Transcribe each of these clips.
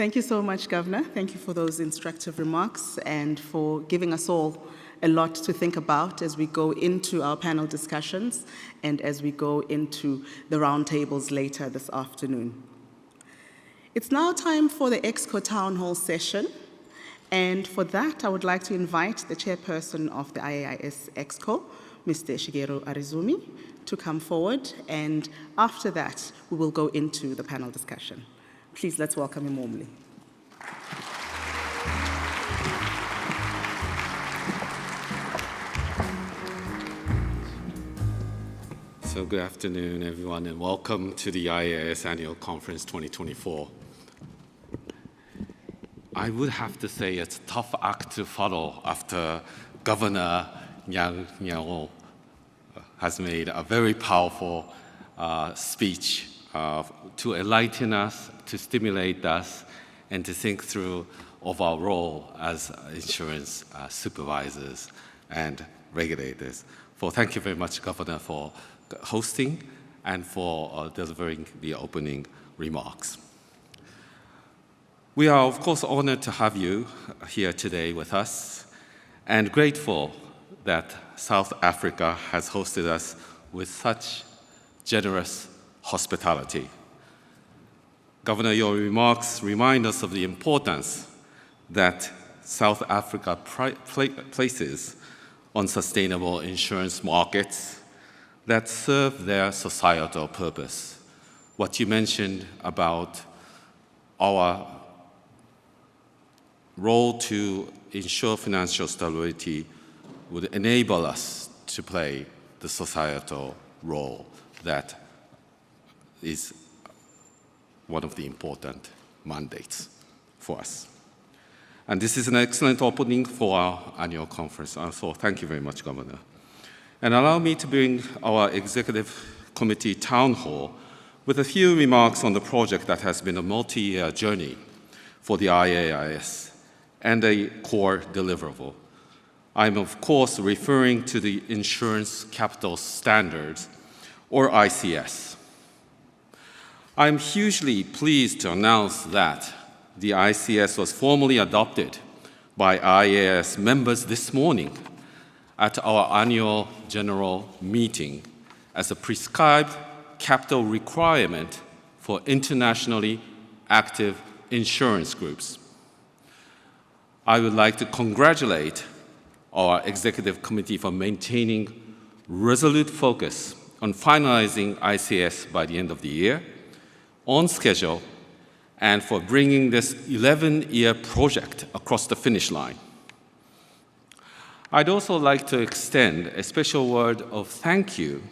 Thank you so much, Governor. Thank you for those instructive remarks and for giving us all a lot to think about as we go into our panel discussions and as we go into the roundtables later this afternoon. It's now time for the Exco Townhall session, and for that I would like to invite the chairperson of the IAIS Exco, Mr. Shigeru Ariizumi, to come forward, and after that we will go into the panel discussion. Please, let's welcome him warmly. So good afternoon, everyone, and welcome to the IAIS Annual Conference 2024. I would have to say it's a tough act to follow after Governor Nyang has made a very powerful speech to enlighten us, to stimulate us, and to think through of our role as insurance supervisors and regulators. Thank you very much, Governor, for hosting and for delivering the opening remarks. We are, of course, honored to have you here today with us and grateful that South Africa has hosted us with such generous hospitality. Governor, your remarks remind us of the importance that South Africa places on sustainable insurance markets that serve their societal purpose. What you mentioned about our role to ensure financial stability would enable us to play the societal role that is one of the important mandates for us. And this is an excellent opening for our annual conference. So thank you very much, Governor. And allow me to bring our Executive Committee Town Hall with a few remarks on the project that has been a multi-year journey for the IAIS and a core deliverable. I'm, of course, referring to the Insurance Capital Standards, or ICS. I'm hugely pleased to announce that the ICS was formally adopted by IAIS members this morning at our annual general meeting as a prescribed capital requirement for internationally active insurance groups. I would like to congratulate our executive committee for maintaining resolute focus on finalizing ICS by the end of the year, on schedule, and for bringing this 11-year project across the finish line. I'd also like to extend a special word of thank you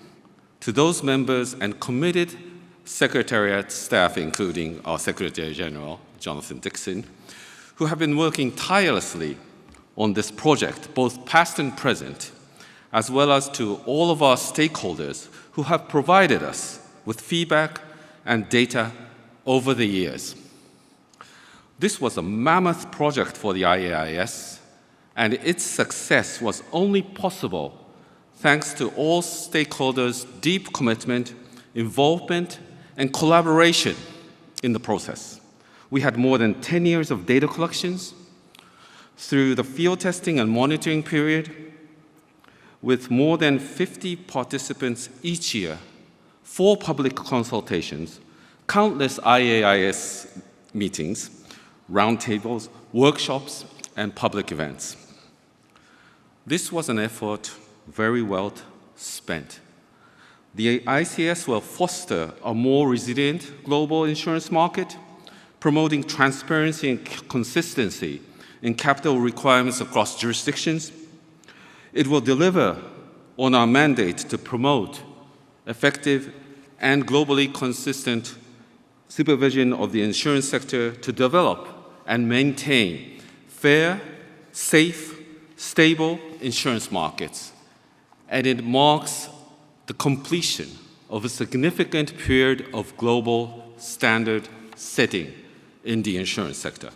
to those members and committed Secretariat staff, including our Secretary General, Jonathan Dixon, who have been working tirelessly on this project, both past and present, as well as to all of our stakeholders who have provided us with feedback and data over the years. This was a mammoth project for the IAIS, and its success was only possible thanks to all stakeholders' deep commitment, involvement, and collaboration in the process. We had more than 10 years of data collections through the field testing and monitoring period, with more than 50 participants each year, 4 public consultations, countless IAIS meetings, roundtables, workshops, and public events. This was an effort very well spent. The ICS will foster a more resilient global insurance market, promoting transparency and consistency in capital requirements across jurisdictions. It will deliver on our mandate to promote effective and globally consistent supervision of the insurance sector to develop and maintain fair, safe, stable insurance markets. And it marks the completion of a significant period of global standard setting in the insurance sector.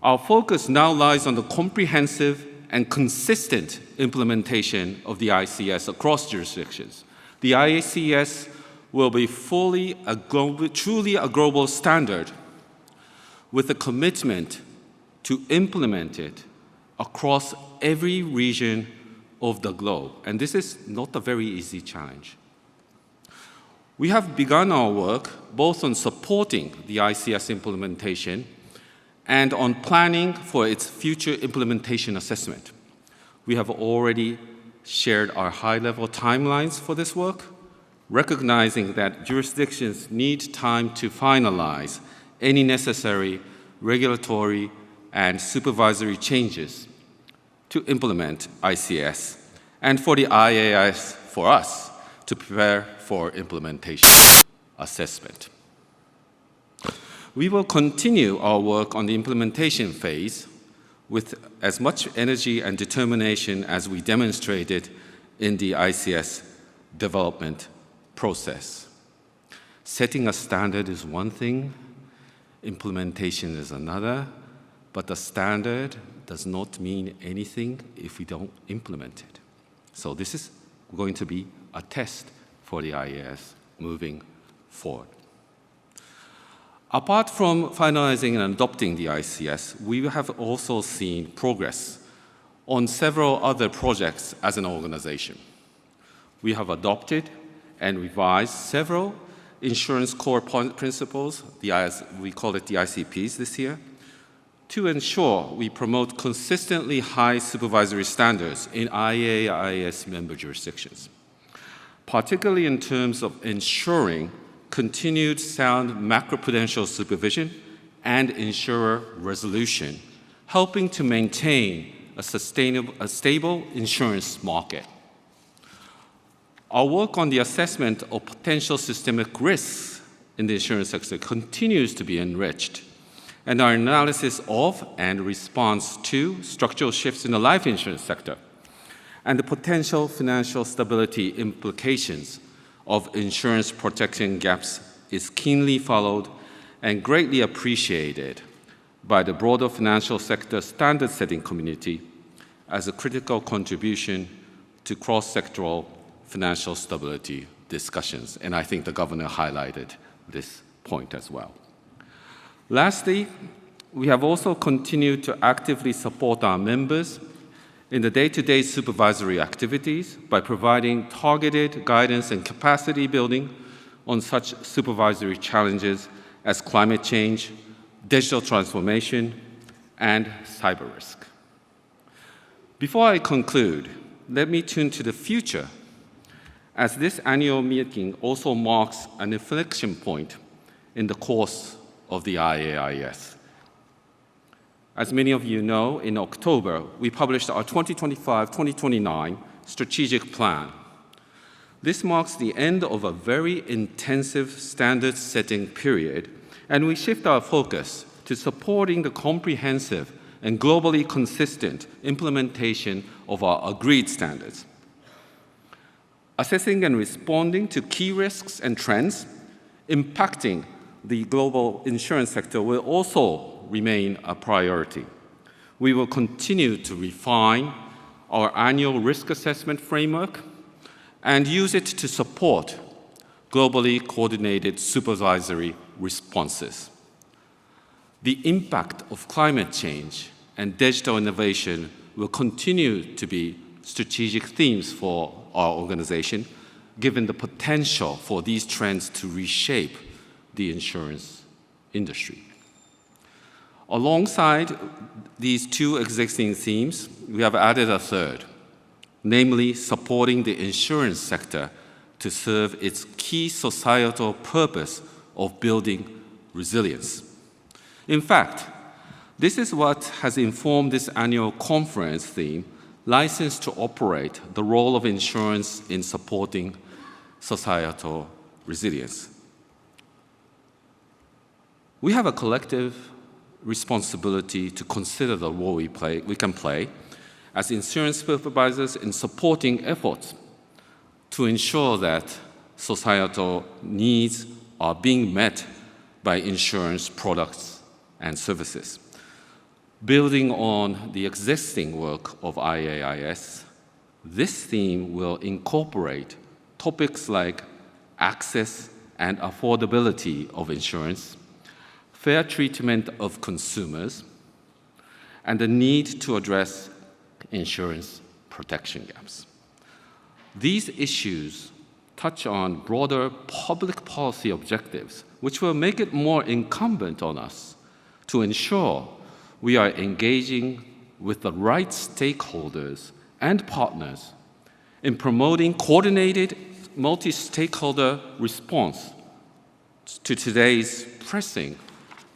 Our focus now lies on the comprehensive and consistent implementation of the ICS across jurisdictions. The ICS will be truly a global standard with a commitment to implement it across every region of the globe. And this is not a very easy challenge. We have begun our work both on supporting the ICS implementation and on planning for its future implementation assessment. We have already shared our high-level timelines for this work, recognizing that jurisdictions need time to finalize any necessary regulatory and supervisory changes to implement ICS, and for the IAIS, for us, to prepare for implementation assessment. We will continue our work on the implementation phase with as much energy and determination as we demonstrated in the ICS development process. Setting a standard is one thing, implementation is another, but the standard does not mean anything if we don't implement it. So this is going to be a test for the IAS moving forward. Apart from finalizing and adopting the ICS, we have also seen progress on several other projects as an organization. We have adopted and revised several insurance core principles, we call it the ICPs this year, to ensure we promote consistently high supervisory standards in IAIS member jurisdictions, particularly in terms of ensuring continued sound macroprudential supervision and insurer resolution, helping to maintain a stable insurance market. Our work on the assessment of potential systemic risks in the insurance sector continues to be enriched, and our analysis of and response to structural shifts in the life insurance sector and the potential financial stability implications of insurance protection gaps is keenly followed and greatly appreciated by the broader financial sector standard-setting community as a critical contribution to cross-sectoral financial stability discussions. And I think the governor highlighted this point as well. Lastly, we have also continued to actively support our members in the day-to-day supervisory activities by providing targeted guidance and capacity building on such supervisory challenges as climate change, digital transformation, and cyber risk. Before I conclude, let me turn to the future, as this annual meeting also marks an inflection point in the course of the IAIS. As many of you know, in October, we published our 2025-2029 strategic plan. This marks the end of a very intensive standard-setting period, and we shift our focus to supporting the comprehensive and globally consistent implementation of our agreed standards. Assessing and responding to key risks and trends impacting the global insurance sector will also remain a priority. We will continue to refine our annual risk assessment framework and use it to support globally coordinated supervisory responses. The impact of climate change and digital innovation will continue to be strategic themes for our organization, given the potential for these trends to reshape the insurance industry. Alongside these two existing themes, we have added a third, namely supporting the insurance sector to serve its key societal purpose of building resilience. In fact, this is what has informed this annual conference theme, License to Operate, the role of insurance in supporting societal resilience. We have a collective responsibility to consider the role we can play as insurance supervisors in supporting efforts to ensure that societal needs are being met by insurance products and services. Building on the existing work of IAIS, this theme will incorporate topics like access and affordability of insurance, fair treatment of consumers, and the need to address insurance protection gaps. These issues touch on broader public policy objectives, which will make it more incumbent on us to ensure we are engaging with the right stakeholders and partners in promoting coordinated multi-stakeholder response to today's pressing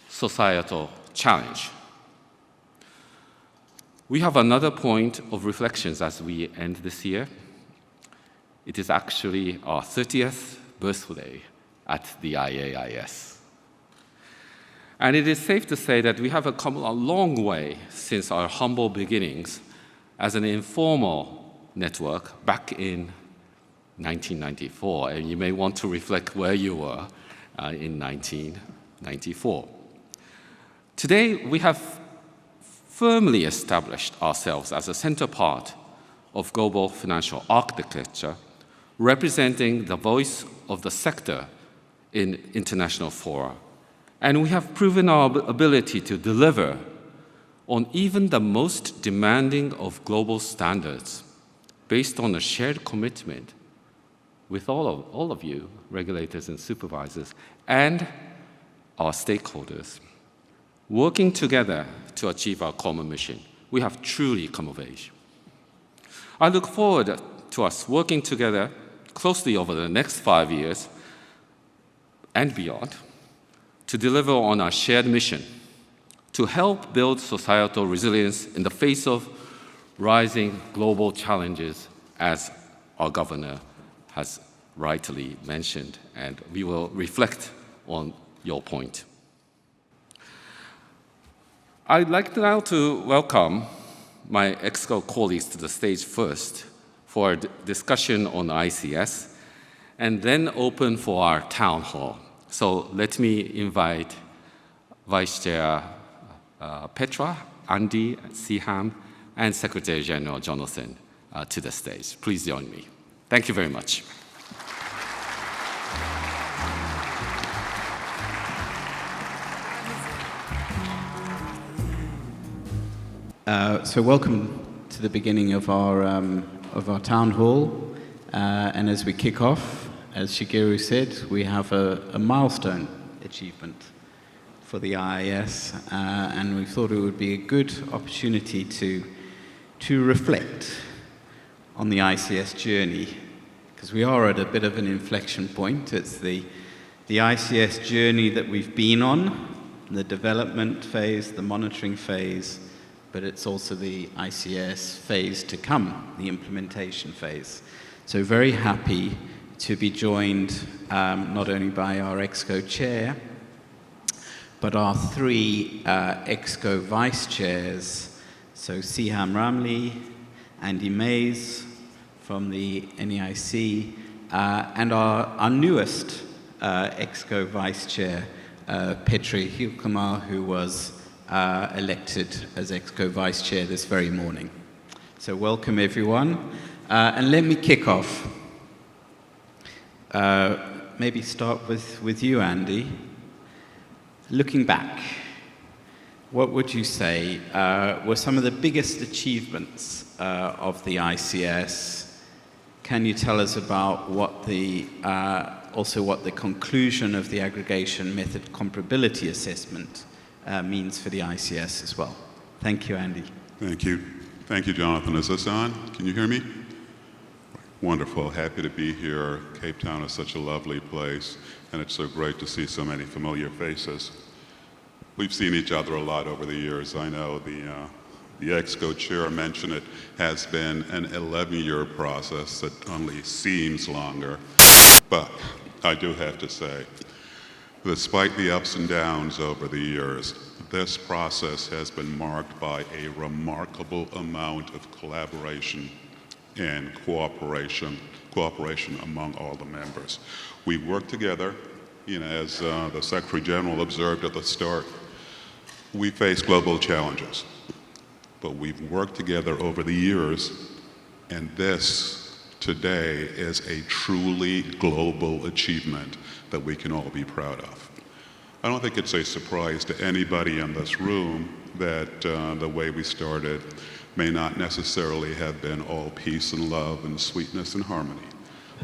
societal challenge. We have another point of reflections as we end this year. It is actually our 30th birthday at the IAIS. And it is safe to say that we have come a long way since our humble beginnings as an informal network back in 1994. And you may want to reflect where you were in 1994. Today, we have firmly established ourselves as a center part of global financial architecture, representing the voice of the sector in international fora. And we have proven our ability to deliver on even the most demanding of global standards based on a shared commitment with all of you, regulators and supervisors, and our stakeholders. Working together to achieve our common mission, we have truly come of age. I look forward to us working together closely over the next 5 years and beyond to deliver on our shared mission to help build societal resilience in the face of rising global challenges, as our governor has rightly mentioned, and we will reflect on your point. I'd like now to welcome my Exco colleagues to the stage first for a discussion on ICS, and then open for our town hall. So let me invite Vice Chair Petra, Andy, Siham, and Secretary General Jonathan to the stage. Please join me. Thank you very much. So welcome to the beginning of our town hall. And as we kick off, as Shigeru said, we have a milestone achievement for the IAIS, and we thought it would be a good opportunity to reflect on the ICS journey, because we are at a bit of an inflection point. It's the ICS journey that we've been on, the development phase, the monitoring phase, but it's also the ICS phase to come, the implementation phase. So very happy to be joined not only by our Exco chair, but our three Exco vice chairs, so Siham Ramli, Andy Mais from the NEIC, and our newest Exco vice chair, Petra Hielkema, who was elected as Exco Vice Chair this very morning. So welcome everyone. And let me kick off. Maybe start with you, Andy. Looking back, what would you say were some of the biggest achievements of the ICS? Can you tell us about what the conclusion of the aggregation method comparability assessment means for the ICS as well? Thank you, Andy. Thank you. Thank you, Jonathan. Is this on? Can you hear me? Wonderful. Happy to be here. Cape Town is such a lovely place, and it's so great to see so many familiar faces. We've seen each other a lot over the years. I know the Exco chair mentioned it has been an 11-year process that only seems longer, but I do have to say, despite the ups and downs over the years, this process has been marked by a remarkable amount of collaboration and cooperation among all the members. We work together, as the Secretary General observed at the start, we face global challenges, but we've worked together over the years, and this today is a truly global achievement that we can all be proud of. I don't think it's a surprise to anybody in this room that the way we started may not necessarily have been all peace and love and sweetness and harmony.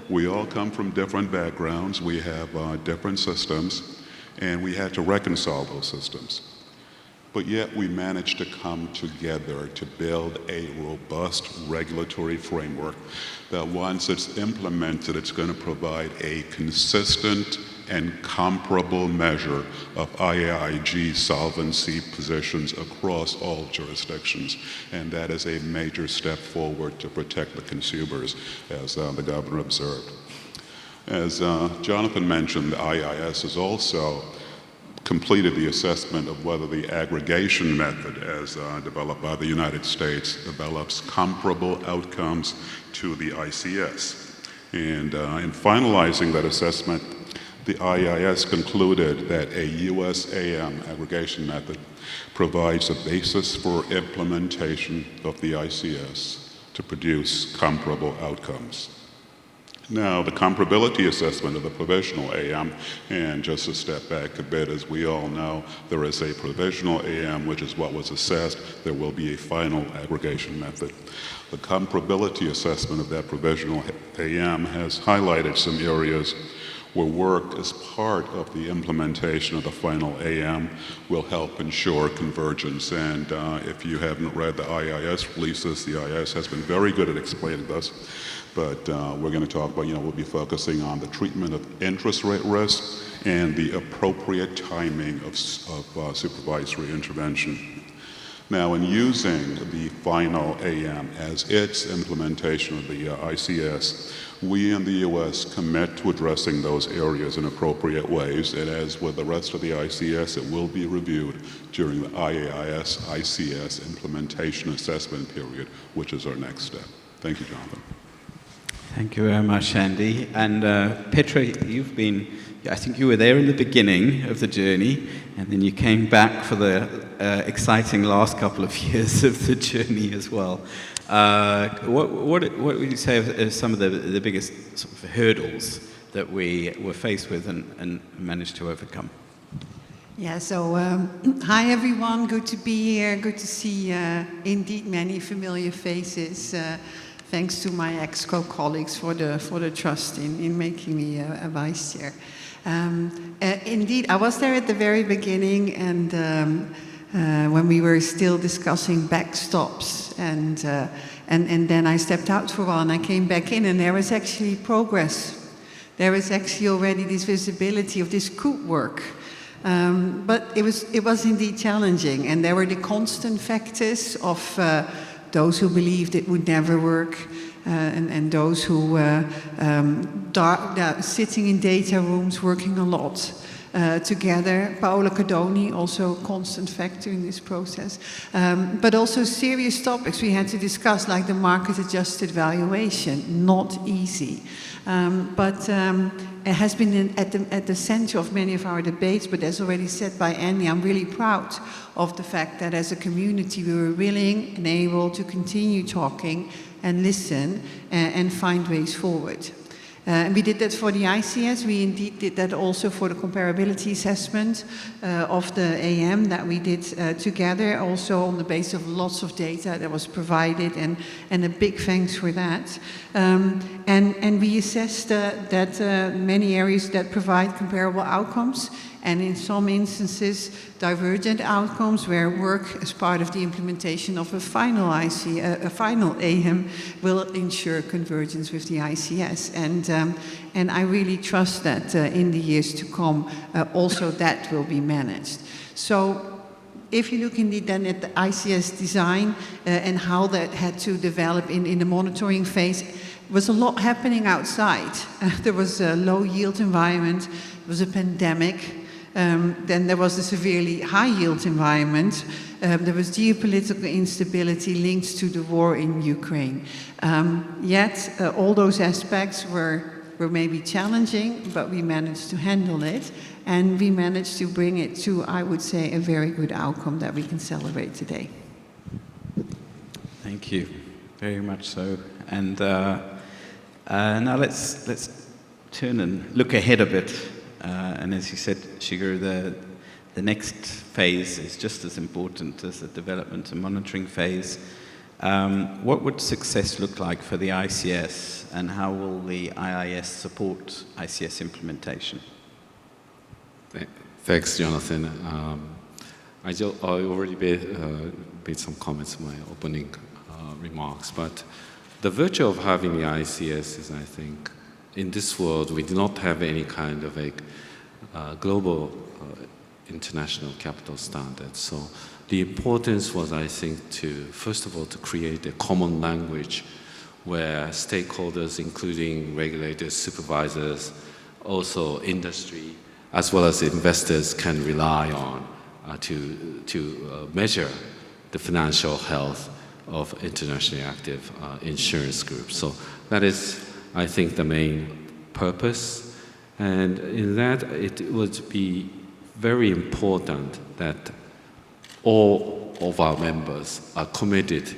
We all come from different backgrounds, we have different systems, and we had to reconcile those systems. But yet we managed to come together to build a robust regulatory framework that once it's implemented, it's going to provide a consistent and comparable measure of IAIG solvency positions across all jurisdictions. And that is a major step forward to protect the consumers, as the governor observed. As Jonathan mentioned, the IAIS has also completed the assessment of whether the aggregation method, as developed by the United States, develops comparable outcomes to the ICS. And in finalizing that assessment, the IAIS concluded that a USAM aggregation method provides a basis for implementation of the ICS to produce comparable outcomes. Now, the comparability assessment of the provisional AM, and just to step back a bit, as we all know, there is a provisional AM, which is what was assessed. There will be a final aggregation method. The comparability assessment of that provisional AM has highlighted some areas where work as part of the implementation of the final AM will help ensure convergence. And if you haven't read the IAIS releases, the IAIS has been very good at explaining this. But we're going to talk about, we'll be focusing on the treatment of interest rate risk and the appropriate timing of supervisory intervention. Now, in using the final AM as its implementation of the ICS, we in the U.S. commit to addressing those areas in appropriate ways, and as with the rest of the ICS, it will be reviewed during the IAIS ICS implementation assessment period, which is our next step. Thank you, Jonathan. Thank you very much, Andy. And Petra, you've been, I think you were there in the beginning of the journey, and then you came back for the exciting last couple of years of the journey as well. What would you say are some of the biggest sort of hurdles that we were faced with and managed to overcome? Yeah, so hi everyone, good to be here, good to see indeed many familiar faces. Thanks to my Exco colleagues for the trust in making me a vice chair. Indeed, I was there at the very beginning, and when we were still discussing backstops, and then I stepped out for a while, and I came back in, and there was actually progress. There was actually already this visibility of this could work. But it was indeed challenging, and there were the constant factors of those who believed it would never work, and those who sitting in data rooms working a lot together. Paola Cadoni, also a constant factor in this process. But also serious topics we had to discuss, like the market-adjusted valuation, not easy. But it has been at the center of many of our debates, but as already said by Andy, I'm really proud of the fact that as a community we were willing and able to continue talking and listen and find ways forward. And we did that for the ICS. We indeed did that also for the comparability assessment of the AM that we did together, also on the basis of lots of data that was provided, and a big thanks for that. And we assessed that many areas that provide comparable outcomes, and in some instances divergent outcomes where work as part of the implementation of a final AM will ensure convergence with the ICS. And I really trust that in the years to come also that will be managed. So if you look indeed then at the ICS design and how that had to develop in the monitoring phase, there was a lot happening outside. There was a low yield environment, there was a pandemic, then there was a severely high yield environment, there was geopolitical instability linked to the war in Ukraine. Yet all those aspects were maybe challenging, but we managed to handle it, and we managed to bring it to, I would say, a very good outcome that we can celebrate today. Thank you, very much so. And now let's turn and look ahead a bit. And as you said, Shigeru, the next phase is just as important as the development and monitoring phase. What would success look like for the ICS, and how will the IAIS support ICS implementation? Thanks, Jonathan. I already made some comments in my opening remarks, but the virtue of having the ICS is, I think, in this world, we do not have any kind of a global international capital standard. So the importance was, I think, to, first of all, to create a common language where stakeholders, including regulators, supervisors, also industry, as well as investors, can rely on to measure the financial health of internationally active insurance groups. So that is, I think, the main purpose. And in that, it would be very important that all of our members are committed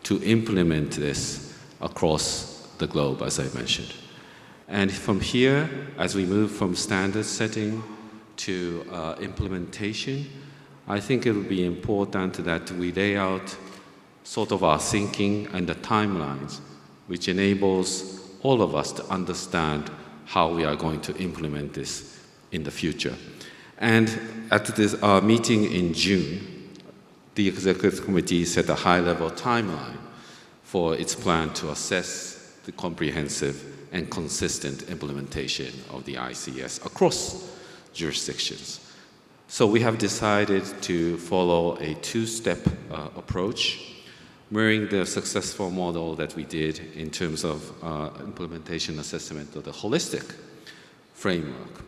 to implement this across the globe, as I mentioned. And from here, as we move from standard setting to implementation, I think it will be important that we lay out sort of our thinking and the timelines, which enables all of us to understand how we are going to implement this in the future. And at this meeting in June, the Executive Committee set a high-level timeline for its plan to assess the comprehensive and consistent implementation of the ICS across jurisdictions. So we have decided to follow a two-step approach, mirroring the successful model that we did in terms of implementation assessment of the holistic framework.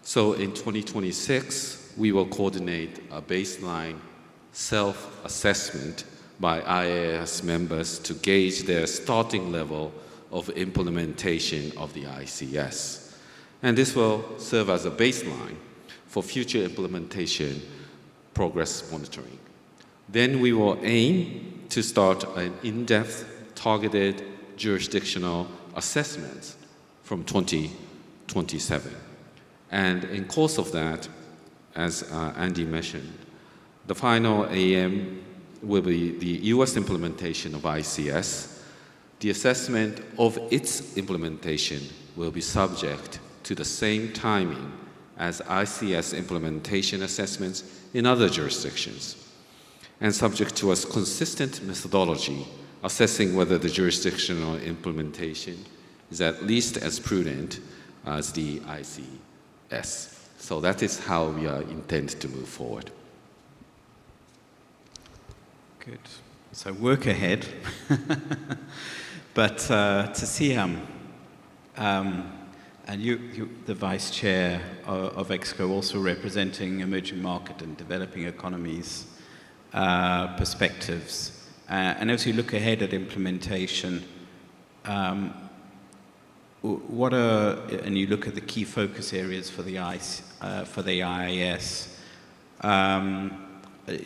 So in 2026, we will coordinate a baseline self-assessment by IAIS members to gauge their starting level of implementation of the ICS. And this will serve as a baseline for future implementation progress monitoring. Then we will aim to start an in-depth, targeted jurisdictional assessment from 2027. And in course of that, as Andy mentioned, the final AM will be the US implementation of ICS. The assessment of its implementation will be subject to the same timing as ICS implementation assessments in other jurisdictions, and subject to a consistent methodology assessing whether the jurisdictional implementation is at least as prudent as the ICS. So that is how we intend to move forward. Good. So work ahead. But to Siam, and you, the Vice Chair of Exco, also representing emerging market and developing economies perspectives. And as you look ahead at implementation, what are, and you look at the key focus areas for the IAIS,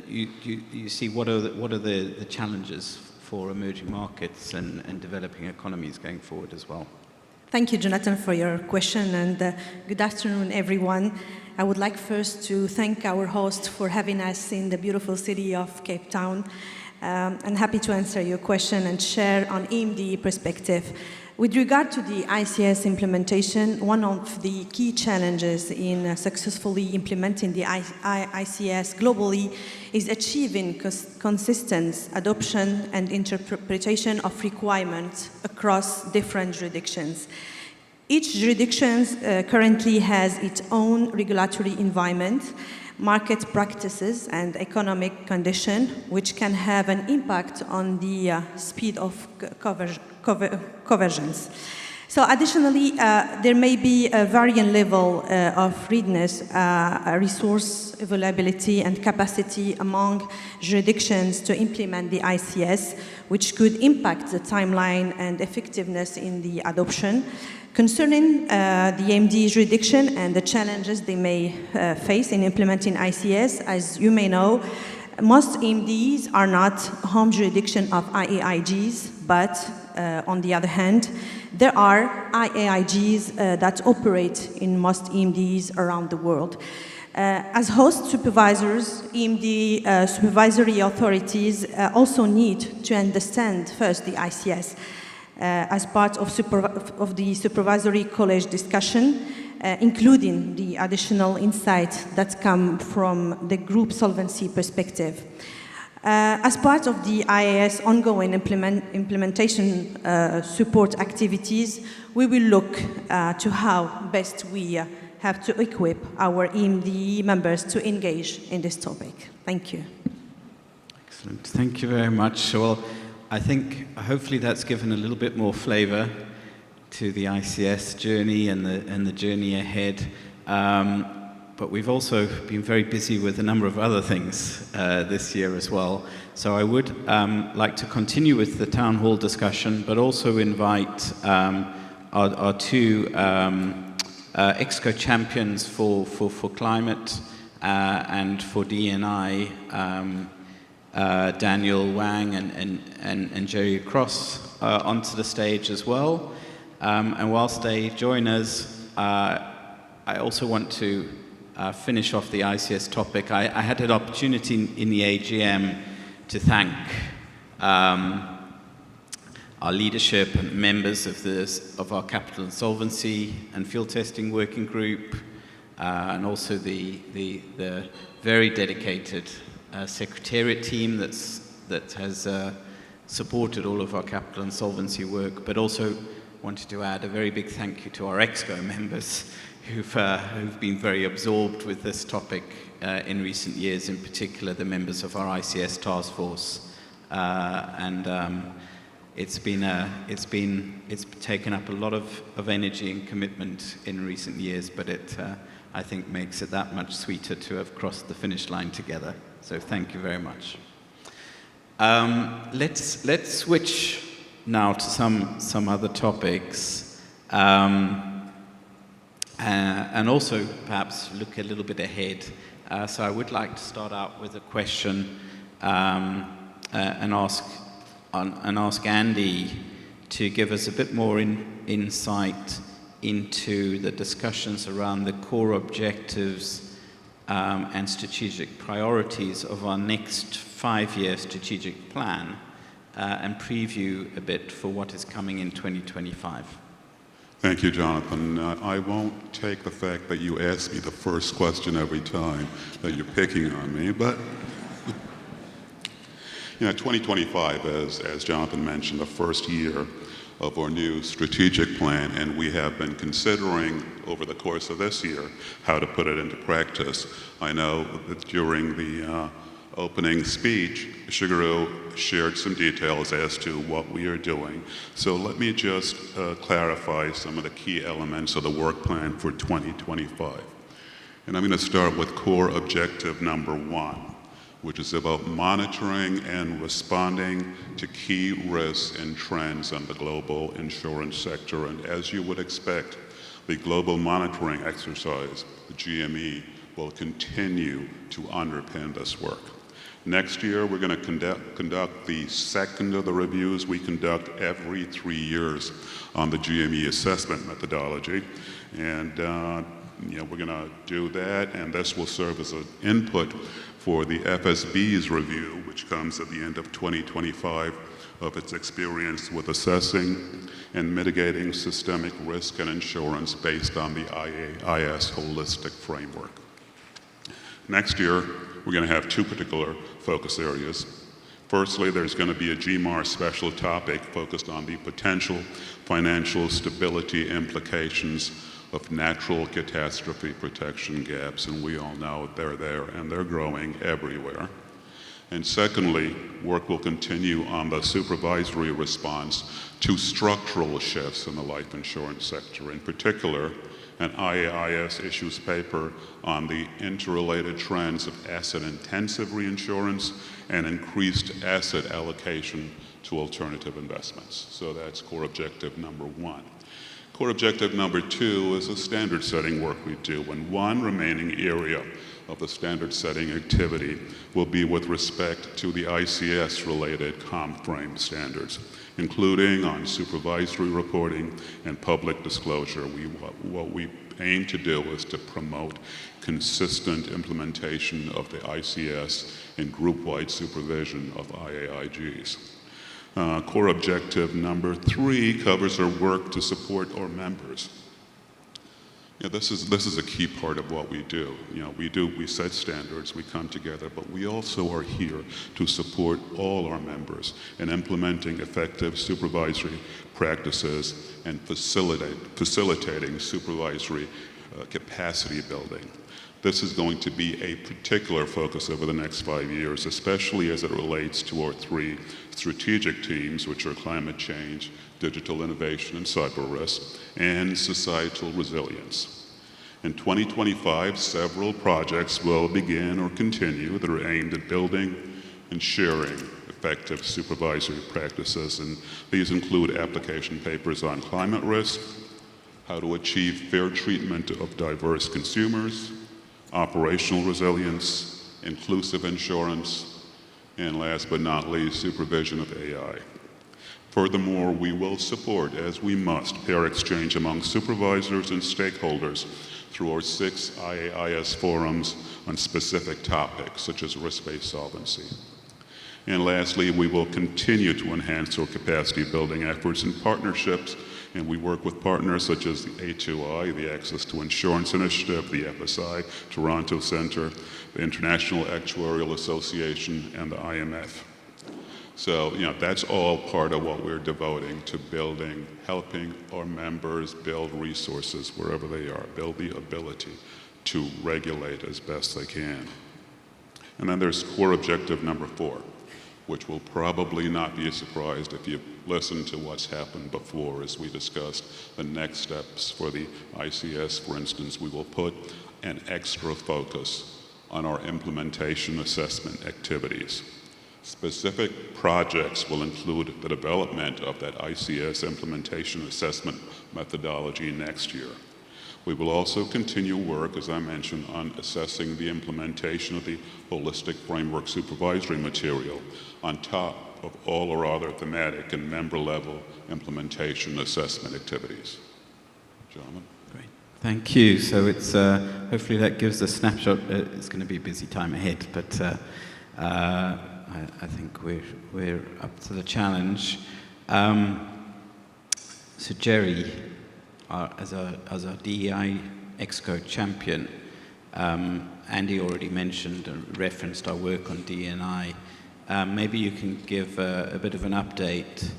you see what are the challenges for emerging markets and developing economies going forward as well? Thank you, Jonathan, for your question, and good afternoon, everyone. I would like first to thank our host for having us in the beautiful city of Cape Town. I'm happy to answer your question and share on EMD perspective. With regard to the ICS implementation, one of the key challenges in successfully implementing the ICS globally is achieving consistent adoption and interpretation of requirements across different jurisdictions. Each jurisdiction currently has its own regulatory environment, market practices, and economic condition, which can have an impact on the speed of convergence. So additionally, there may be a varying level of readiness, resource availability, and capacity among jurisdictions to implement the ICS, which could impact the timeline and effectiveness in the adoption. Concerning the EMD jurisdiction and the challenges they may face in implementing ICS, as you may know, most EMDs are not home jurisdiction of IAIGs, but on the other hand, there are IAIGs that operate in most EMDs around the world. As host supervisors, EMD supervisory authorities also need to understand first the ICS as part of the supervisory college discussion, including the additional insights that come from the group solvency perspective. As part of the IAIS ongoing implementation support activities, we will look to how best we have to equip our EMD members to engage in this topic. Thank you. Excellent. Thank you very much. Well, I think hopefully that's given a little bit more flavor to the ICS journey and the journey ahead. But we've also been very busy with a number of other things this year as well. So I would like to continue with the town hall discussion, but also invite our two Exco champions for climate and for D&I, Daniel Wang and Gerry onto the stage as well. And whilst they join us, I also want to finish off the ICS topic. I had an opportunity in the AGM to thank our leadership and members of our capital and solvency and field testing working group, and also the very dedicated secretariat team that has supported all of our capital and solvency work, but also wanted to add a very big thank you to our Exco members who've been very absorbed with this topic in recent years, in particular the members of our ICS task force. It's taken up a lot of energy and commitment in recent years, but it I think makes it that much sweeter to have crossed the finish line together. So thank you very much. Let's switch now to some other topics, and also perhaps look a little bit ahead. So I would like to start out with a question and ask Andy to give us a bit more insight into the discussions around the core objectives and strategic priorities of our next 5-year strategic plan, and preview a bit for what is coming in 2025. Thank you, Jonathan. I won't take the fact that you ask me the first question every time that you're picking on me, but 2025, as Jonathan mentioned, the first year of our new strategic plan, and we have been considering over the course of this year how to put it into practice. I know that during the opening speech, Shigeru shared some details as to what we are doing. So let me just clarify some of the key elements of the work plan for 2025. And I'm going to start with core objective number 1, which is about monitoring and responding to key risks and trends in the global insurance sector. And as you would expect, the global monitoring exercise, the GME, will continue to underpin this work. Next year, we're going to conduct the second of the reviews we conduct every 3 years on the GME assessment methodology. And we're going to do that, and this will serve as an input for the FSB's review, which comes at the end of 2025, of its experience with assessing and mitigating systemic risk and insurance based on the IAIS holistic framework. Next year, we're going to have 2 particular focus areas. Firstly, there's going to be a GMAR special topic focused on the potential financial stability implications of natural catastrophe protection gaps, and we all know they're there and they're growing everywhere. And secondly, work will continue on the supervisory response to structural shifts in the life insurance sector. In particular, an IAIS issues paper on the interrelated trends of asset-intensive reinsurance and increased asset allocation to alternative investments. So that's core objective number 1. Core objective number 2 is a standard setting work we do, and one remaining area of the standard setting activity will be with respect to the ICS related comp frame standards, including on supervisory reporting and public disclosure. What we aim to do is to promote consistent implementation of the ICS and group-wide supervision of IAIGs. Core objective number 3 covers our work to support our members. This is a key part of what we do. We set standards, we come together, but we also are here to support all our members in implementing effective supervisory practices and facilitating supervisory capacity building. This is going to be a particular focus over the next 5 years, especially as it relates to our 3 strategic teams, which are climate change, digital innovation and cyber risk, and societal resilience. In 2025, several projects will begin or continue that are aimed at building and sharing effective supervisory practices, and these include application papers on climate risk, how to achieve fair treatment of diverse consumers, operational resilience, inclusive insurance, and last but not least, supervision of AI. Furthermore, we will support, as we must, peer exchange among supervisors and stakeholders through our 6 IAIS forums on specific topics, such as risk-based solvency. And lastly, we will continue to enhance our capacity building efforts and partnerships, and we work with partners such as the A2I, the Access to Insurance Initiative, the FSI, Toronto Centre, the International Actuarial Association, and the IMF. So, that's all part of what we're devoting to building, helping our members build resources wherever they are, build the ability to regulate as best they can. And then there's core objective number 4, which will probably not be a surprise if you've listened to what's happened before as we discussed the next steps for the ICS. For instance, we will put an extra focus on our implementation assessment activities. Specific projects will include the development of that ICS implementation assessment methodology next year. We will also continue work, as I mentioned, on assessing the implementation of the holistic framework supervisory material on top of all our other thematic and member-level implementation assessment activities. Gentlemen. Great. Thank you. So it's hopefully that gives a snapshot. It's going to be a busy time ahead, but I think we're up to the challenge. So Gerry, as our DEI Exco champion, Andy already mentioned and referenced our work on D&I. Maybe you can give a bit of an update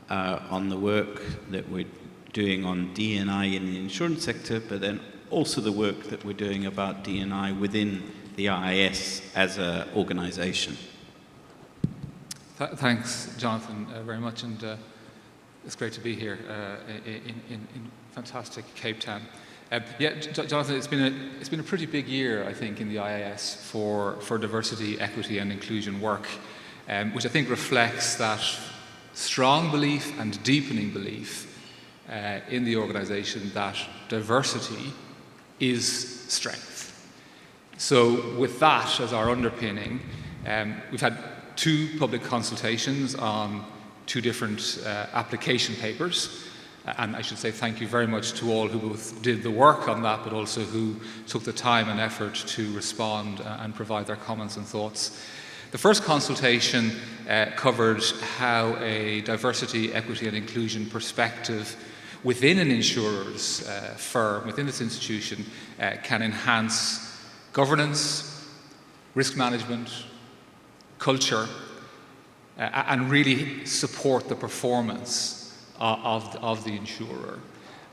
on the work that we're doing on D&I in the insurance sector, but then also the work that we're doing about D&I within the IAIS as an organization. Thanks, Jonathan, very much, and it's great to be here in fantastic Cape Town. Jonathan, it's been a pretty big year, I think, in the IAIS for diversity, equity, and inclusion work, which I think reflects that strong belief and deepening belief in the organisation that diversity is strength. So, with that as our underpinning, we've had 2 public consultations on 2 different application papers. And I should say thank you very much to all who both did the work on that, but also who took the time and effort to respond and provide their comments and thoughts. The first consultation covered how a diversity, equity, and inclusion perspective within an insurer's firm, within its institution, can enhance governance, risk management, culture, and really support the performance of the insurer.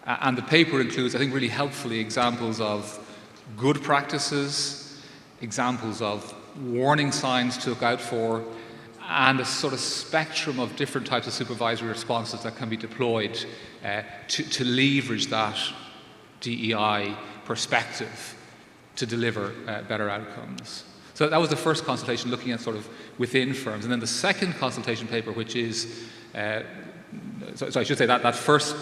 And the paper includes, I think, really helpfully examples of good practices, examples of warning signs to look out for, and a sort of spectrum of different types of supervisory responses that can be deployed to leverage that DEI perspective to deliver better outcomes. So that was the first consultation, looking at sort of within firms. And then the second consultation paper, which is, so I should say that first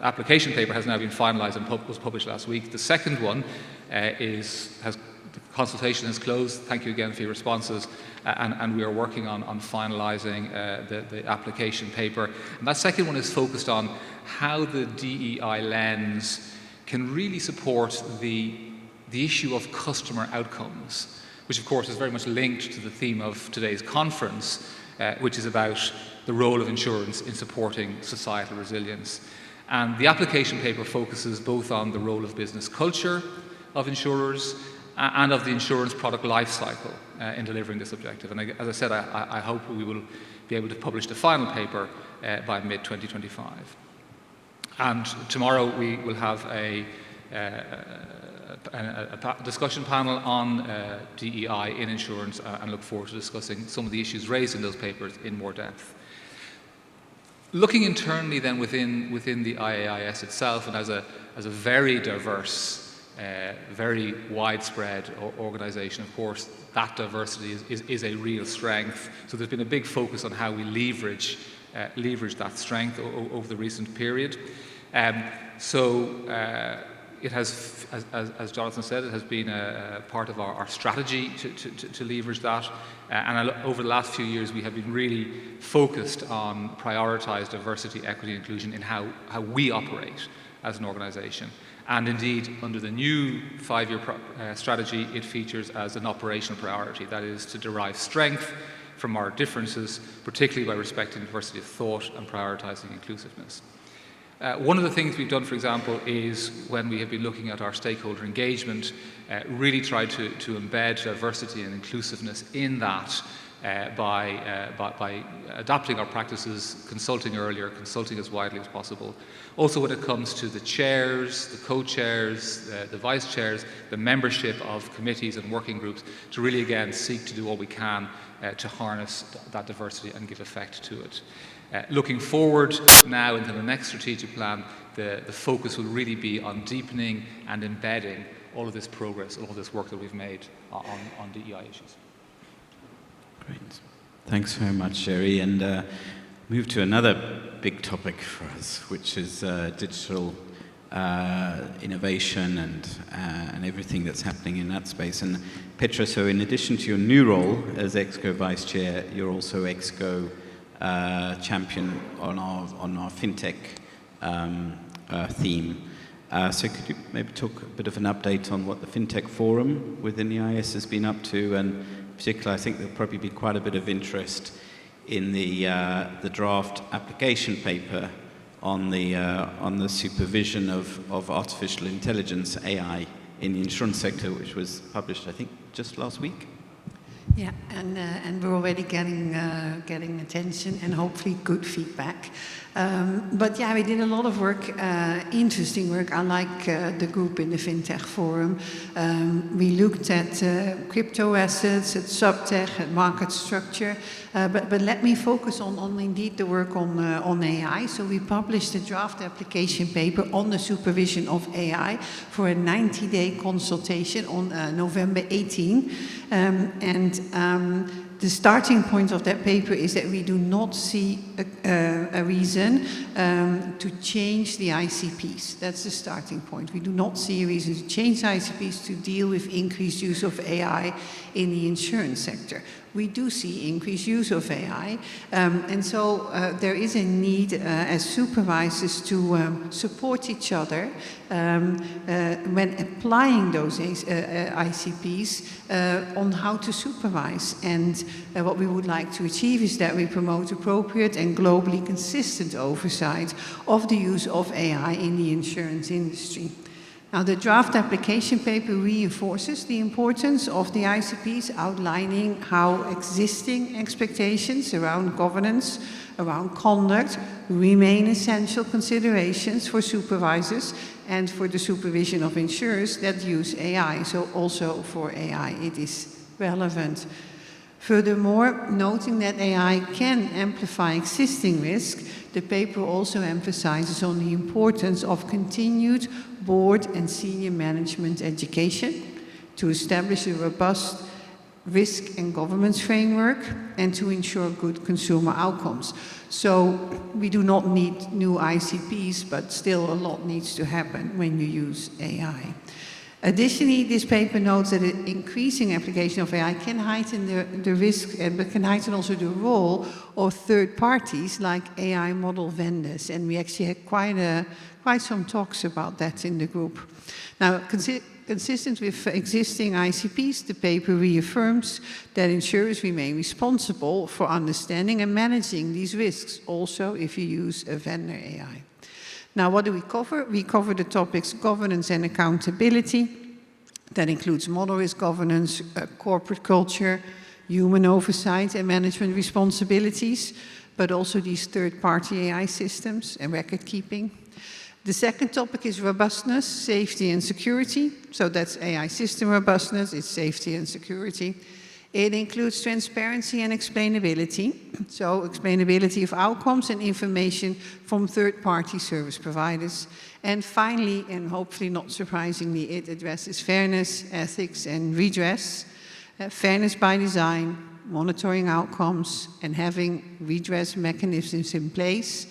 application paper has now been finalised and was published last week. The second one the consultation has closed. Thank you again for your responses. And we are working on finalising the application paper. And that second one is focused on how the DEI lens can really support the issue of customer outcomes, which of course is very much linked to the theme of today's conference, which is about the role of insurance in supporting societal resilience. And the application paper focuses both on the role of business culture of insurers and of the insurance product life cycle in delivering this objective. And as I said, I hope we will be able to publish the final paper by mid-2025. And tomorrow we will have a discussion panel on DEI in insurance, and look forward to discussing some of the issues raised in those papers in more depth. Looking internally then within the IAIS itself, and as a very diverse, very widespread organisation, of course, that diversity is a real strength. So there's been a big focus on how we leverage that strength over the recent period. It has, as Jonathan said, it has been a part of our strategy to leverage that. And over the last few years, we have been really focused on prioritised diversity, equity, and inclusion in how we operate as an organisation. And indeed, under the new 5-year strategy, it features as an operational priority. That is to derive strength from our differences, particularly by respecting diversity of thought and prioritising inclusiveness. One of the things we've done, for example, is when we have been looking at our stakeholder engagement, really tried to embed diversity and inclusiveness in that by adapting our practices, consulting earlier, consulting as widely as possible. Also when it comes to the chairs, the co-chairs, the vice chairs, the membership of committees and working groups, to really again seek to do all we can to harness that diversity and give effect to it. Looking forward now into the next strategic plan, the focus will really be on deepening and embedding all of this progress, all of this work that we've made on DEI issues. Great. Thanks very much, Gerry. And move to another big topic for us, which is digital innovation and everything that's happening in that space. And Petra, so in addition to your new role as Exco Vice Chair, you're also Exco champion on our FinTech theme. So could you maybe talk a bit of an update on what the FinTech Forum within the IAIS has been up to, and particularly I think there'll probably be quite a bit of interest in the draft application paper on the supervision of artificial intelligence, AI, in the insurance sector, which was published, I think, just last week. Yeah, and we're already getting attention and hopefully good feedback. But yeah, we did a lot of work, interesting work. I like the group in the FinTech Forum. We looked at crypto assets, at subtech, at market structure. But let me focus on indeed the work on AI. So we published a draft application paper on the supervision of AI for a 90-day consultation on November 18. The starting point of that paper is that we do not see a reason to change the ICPs. That's the starting point. We do not see a reason to change ICPs to deal with increased use of AI in the insurance sector. We do see increased use of AI, and so there is a need as supervisors to support each other when applying those ICPs on how to supervise. And what we would like to achieve is that we promote appropriate and globally consistent oversight of the use of AI in the insurance industry. Now, the draft application paper reinforces the importance of the ICPs, outlining how existing expectations around governance, around conduct, remain essential considerations for supervisors and for the supervision of insurers that use AI. So also for AI, it is relevant. Furthermore, noting that AI can amplify existing risk, the paper also emphasizes on the importance of continued board and senior management education to establish a robust risk and governance framework and to ensure good consumer outcomes. So we do not need new ICPs, but still a lot needs to happen when you use AI. Additionally, this paper notes that an increasing application of AI can heighten the risk, but can heighten also the role of third parties like AI model vendors. And we actually had quite some talks about that in the group. Now, consistent with existing ICPs, the paper reaffirms that insurers remain responsible for understanding and managing these risks, also if you use a vendor AI. Now, what do we cover? We cover the topics governance and accountability. That includes model risk governance, corporate culture, human oversight and management responsibilities, but also these third-party AI systems and record keeping. The second topic is robustness, safety and security. So that's AI system robustness, it's safety and security. It includes transparency and explainability. So explainability of outcomes and information from third-party service providers. And finally, and hopefully not surprisingly, it addresses fairness, ethics and redress. Fairness by design, monitoring outcomes and having redress mechanisms in place.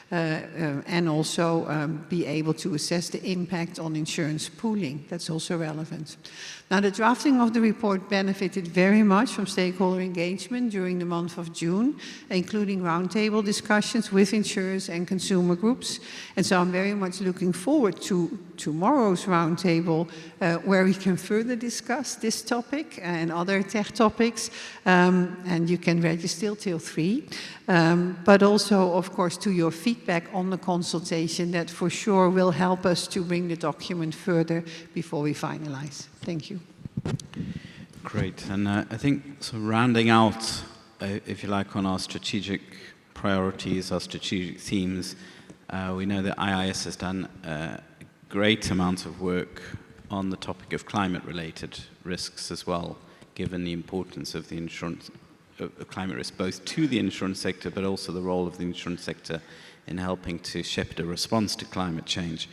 And also be able to assess the impact on insurance pooling. That's also relevant. Now, the drafting of the report benefited very much from stakeholder engagement during the month of June, including roundtable discussions with insurers and consumer groups. And so I'm very much looking forward to tomorrow's roundtable, where we can further discuss this topic and other tech topics. And you can register till 3. But also, of course, to your feedback on the consultation that for sure will help us to bring the document further before we finalize. Thank you. Great. And I think so rounding out, if you like, on our strategic priorities, our strategic themes, we know that IAIS has done a great amount of work on the topic of climate-related risks as well, given the importance of the insurance of climate risk, both to the insurance sector, but also the role of the insurance sector in helping to shepherd a response to climate change.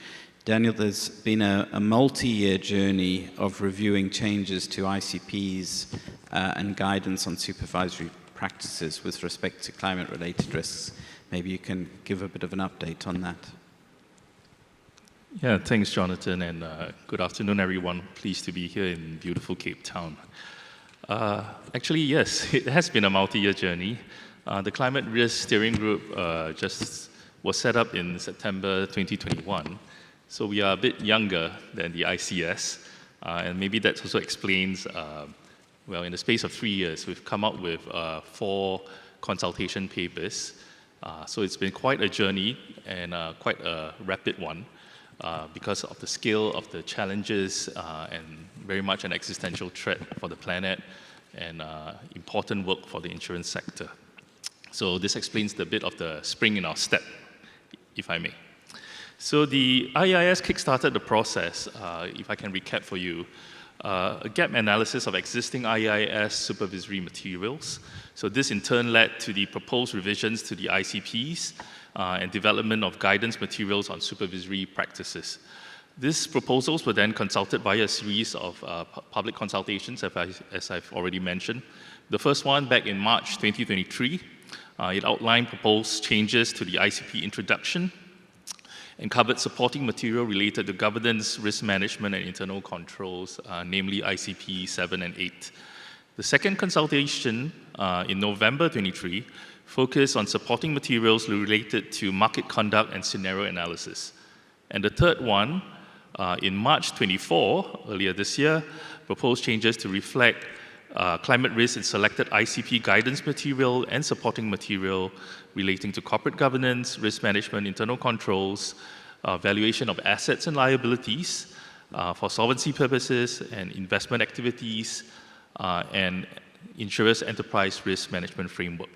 Daniel, there's been a multi-year journey of reviewing changes to ICPs and guidance on supervisory practices with respect to climate-related risks. Maybe you can give a bit of an update on that. Yeah, thanks, Jonathan, and good afternoon, everyone. Pleased to be here in beautiful Cape Town. Actually, yes, it has been a multi-year journey. The Climate Risk Steering Group just was set up in September 2021. So we are a bit younger than the ICS, and maybe that also explains, well, in the space of 3 years, we've come up with 4 consultation papers. So it's been quite a journey and quite a rapid one because of the scale of the challenges and very much an existential threat for the planet and important work for the insurance sector. So this explains the bit of the spring in our step, if I may. So the IAIS kickstarted the process, if I can recap for you, a gap analysis of existing IAIS supervisory materials. So this in turn led to the proposed revisions to the ICPs and development of guidance materials on supervisory practices. These proposals were then consulted via a series of public consultations, as I've already mentioned. The first one back in March 2023, it outlined proposed changes to the ICP introduction and covered supporting material related to governance, risk management, and internal controls, namely ICP 7 and 8. The second consultation in November 23 focused on supporting materials related to market conduct and scenario analysis. And the third one, in March 24, earlier this year, proposed changes to reflect climate risk in selected ICP guidance material and supporting material relating to corporate governance, risk management, internal controls, valuation of assets and liabilities for solvency purposes and investment activities, and insurers' enterprise risk management framework.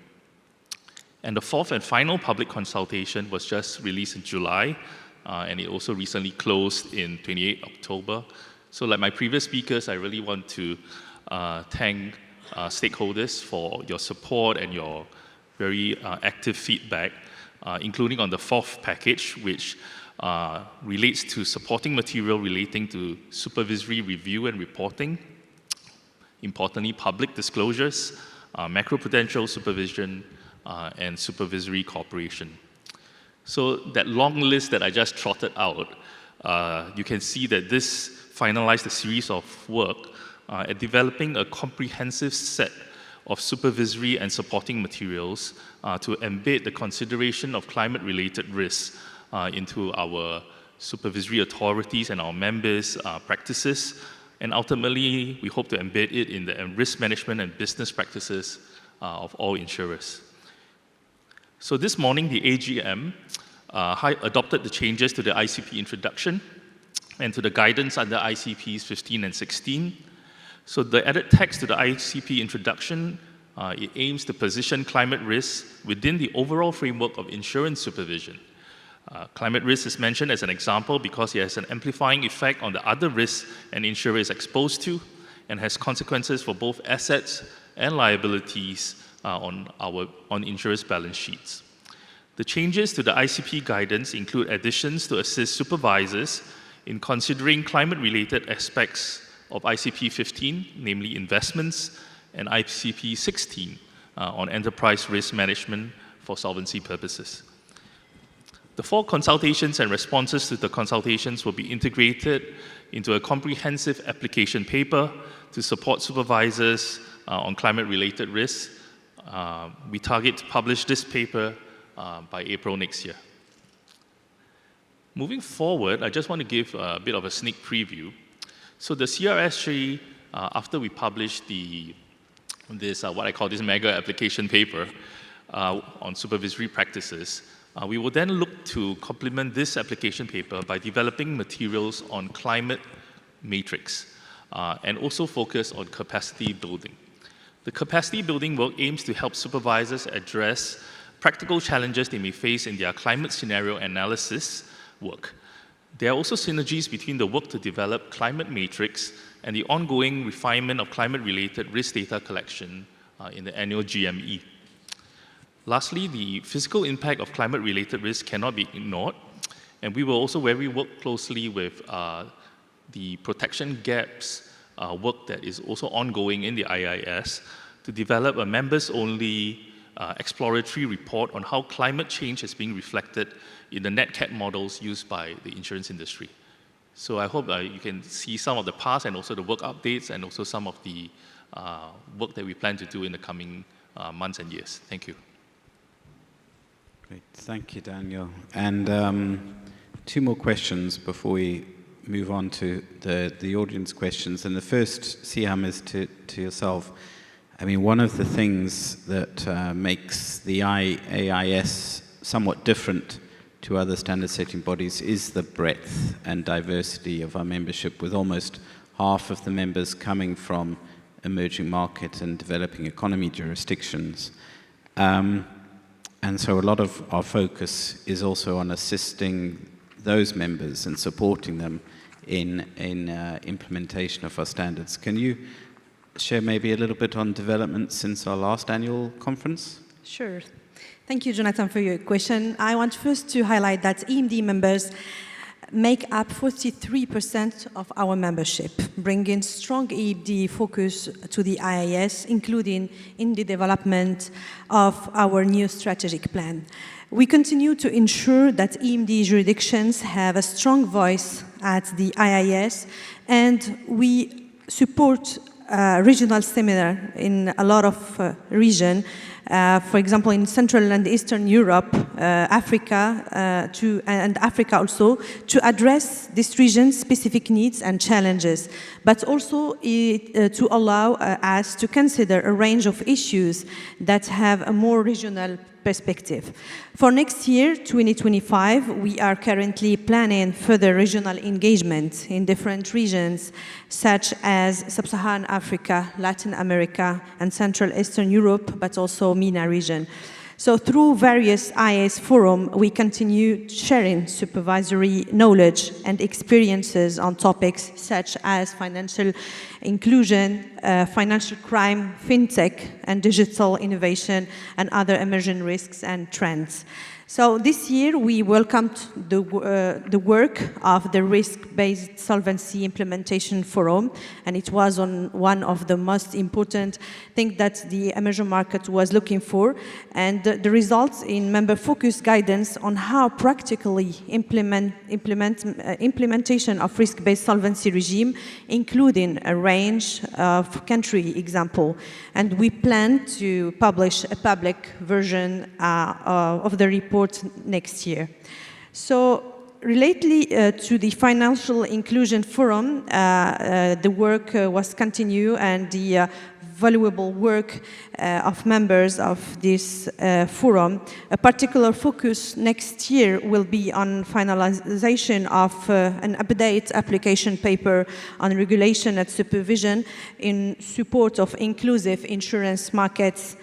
And the fourth and final public consultation was just released in July, and it also recently closed in 28 October. So like my previous speakers, I really want to thank stakeholders for your support and your very active feedback, including on the fourth package, which relates to supporting material relating to supervisory review and reporting, importantly, public disclosures, macroprudential supervision, and supervisory cooperation. So that long list that I just trotted out, you can see that this finalized a series of work at developing a comprehensive set of supervisory and supporting materials to embed the consideration of climate-related risks into our supervisory authorities and our members' practices. And ultimately, we hope to embed it in the risk management and business practices of all insurers. So this morning, the AGM adopted the changes to the ICP introduction and to the guidance under ICPs 15 and 16. So the added text to the ICP introduction, it aims to position climate risk within the overall framework of insurance supervision. Climate risk is mentioned as an example because it has an amplifying effect on the other risks an insurer is exposed to and has consequences for both assets and liabilities on insurers' balance sheets. The changes to the ICP guidance include additions to assist supervisors in considering climate-related aspects of ICP 15, namely investments, and ICP 16 on enterprise risk management for solvency purposes. The 4 consultations and responses to the consultations will be integrated into a comprehensive application paper to support supervisors on climate-related risks. We target to publish this paper by April next year. Moving forward, I just want to give a bit of a sneak preview. So the CRS3, after we publish this what I call this mega application paper on supervisory practices, we will then look to complement this application paper by developing materials on climate matrix and also focus on capacity building. The capacity building work aims to help supervisors address practical challenges they may face in their climate scenario analysis work. There are also synergies between the work to develop climate matrix and the ongoing refinement of climate-related risk data collection in the annual GME. Lastly, the physical impact of climate-related risk cannot be ignored, and we will also work closely with the protection gaps work that is also ongoing in the IAIS to develop a members-only exploratory report on how climate change is being reflected in the NatCat models used by the insurance industry. So I hope you can see some of the past and also the work updates and also some of the work that we plan to do in the coming months and years. Thank you. Great, thank you, Daniel. And 2 more questions before we move on to the audience questions. And the first, Siham, is to yourself. I mean, one of the things that makes the IAIS somewhat different to other standard-setting bodies is the breadth and diversity of our membership, with almost half of the members coming from emerging market and developing economy jurisdictions. And so a lot of our focus is also on assisting those members and supporting them in implementation of our standards. Can you share maybe a little bit on developments since our last annual conference? Sure. Thank you, Jonathan, for your question. I want first to highlight that EMD members make up 43% of our membership, bringing strong EMD focus to the IAIS, including in the development of our new strategic plan. We continue to ensure that EMD jurisdictions have a strong voice at the IAIS, and we support regional seminar in a lot of regions. For example, in Central and Eastern Europe, Africa, and Africa also, to address this region's specific needs and challenges, but also to allow us to consider a range of issues that have a more regional perspective. For next year, 2025, we are currently planning further regional engagement in different regions, such as Sub-Saharan Africa, Latin America, and Central Eastern Europe, but also MENA region. So through various IAIS forums, we continue sharing supervisory knowledge and experiences on topics such as financial inclusion, financial crime, FinTech, and digital innovation, and other emerging risks and trends. So this year we welcomed the work of the risk-based solvency implementation forum, and it was on one of the most important things that the emerging market was looking for, and the results in member-focused guidance on how practically implementation of risk-based solvency regime, including a range of country example, and we plan to publish a public version of the report next year. So, related to the Financial Inclusion Forum, the work was continued, and the valuable work of members of this forum. A particular focus next year will be on finalization of an update application paper on regulation and supervision in support of inclusive insurance markets,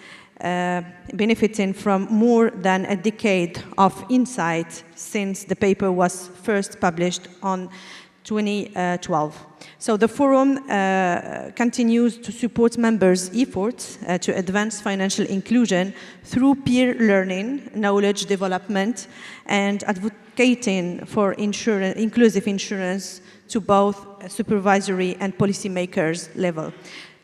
benefiting from more than a decade of insight since the paper was first published on 2012. So the forum continues to support members' efforts to advance financial inclusion through peer learning, knowledge development, and advocating for inclusive insurance to both supervisory and policymakers level.